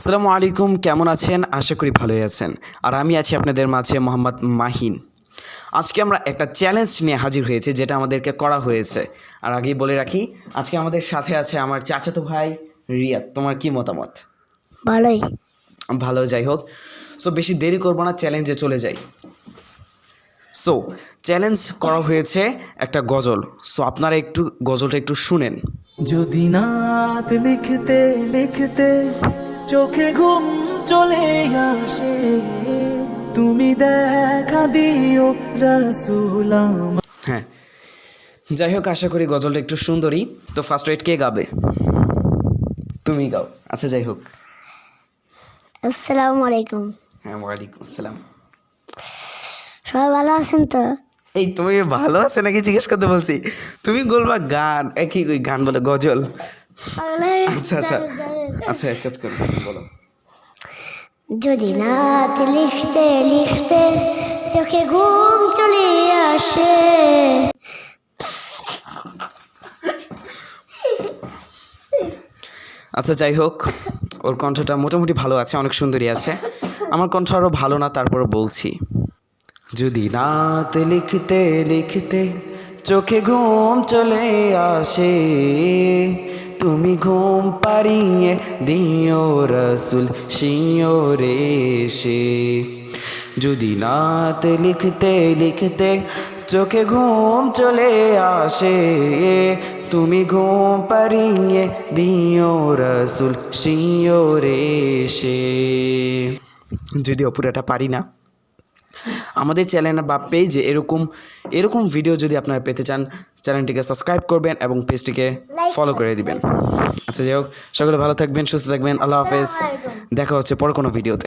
আসসালামু আলাইকুম, কেমন আছেন? আশা করি ভালোই আছেন। আর আমি আছি আপনাদের মাঝে মোহাম্মদ মাহিন। আজকে আমরা একটা চ্যালেঞ্জ নিয়ে হাজির হয়েছি, যেটা আমাদেরকে করা হয়েছে। আর আগেই বলে রাখি, আজকে আমাদের সাথে আছে আমার চাচাতো ভাই রিয়াদ। তোমার কি মতামত? ভালোই। ভালো, যাই হোক। সো বেশি দেরি করবো না, চ্যালেঞ্জে চলে যাই। সো চ্যালেঞ্জ করা হয়েছে একটা গজল। সো আপনারা একটু গজলটা একটু শুনেন। যদি নাত লিখতে লিখতে চোখে ঘুম চলে আসে, তুমি দেখা দিও রাসূল আমার। হ্যাঁ, যাই হোক, আশা করি গজলটা একটু সুন্দরী। তো ফার্স্ট রাইট কে গাবে? তুমি গাও। আচ্ছা, যাই হোক। আসসালামু আলাইকুম। হ্যাঁ, ওয়ালাইকুম আসসালাম। সবাই ভালো আছেন তো? এই তুমি ভালো আছে নাকি জিজ্ঞেস করতে বলছি। তুমি বলবা গান, একই ওই গান বলে গজল। আচ্ছা আচ্ছা আচ্ছা, এক কাজ করো, বলো। যদি নাত লিখতে লিখতে চোখে ঘুম চলে আসে, আচ্ছা, যাই হোক, ওর কণ্ঠটা মোটামুটি ভালো আছে, অনেক সুন্দরী আছে। আমার কণ্ঠ আরও ভালো না, তারপরে বলছি। যদি রাত লিখতে লিখতে চোখে ঘুম চলে আসে, তুমি ঘুম পাড়িয়ে দিও রাসূল শিওরে এসে। যদি রাত লিখতে লিখতে চোখে ঘুম চলে আসে, তুমি ঘুম পাড়িয়ে দিও রাসূল শিওরে এসে। যদিও পুরোটা পারি না। আমাদের চ্যানেল বা পেজে এরকম ভিডিও যদি আপনারা পেতে চান, চ্যানেলটিকে সাবস্ক্রাইব করবেন এবং পেজটিকে ফলো করে দিবেন। আচ্ছা, যাই হোক, সকলে ভালো থাকবেন, সুস্থ থাকবেন। আল্লাহ হাফেজ। দেখা হচ্ছে পরে কোনো ভিডিওতে।